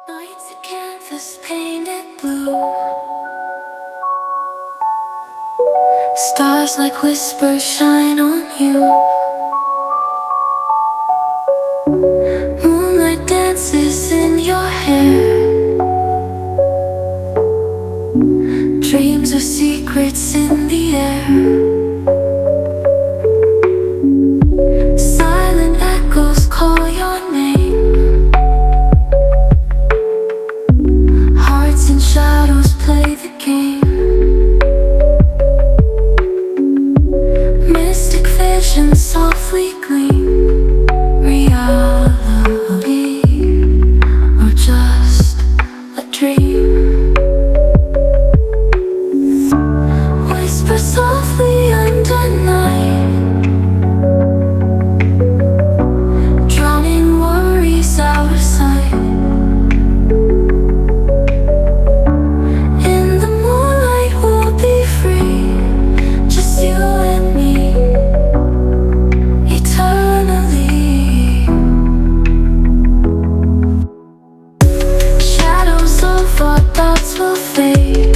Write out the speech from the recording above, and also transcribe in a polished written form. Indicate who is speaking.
Speaker 1: Nights a canvas painted blue. Stars like whispers shine on you. Moonlight dances in your hair. Dreams are secrets in the air. Silent echoes call your name. Hearts in shadows play the game. Mystic visions softly gleam. Reality or just a dream? Whisper softly under night, drowning worries out of sight. In the moonlight we'll be free, just you and me, eternally. Shadows of our thoughts will fade.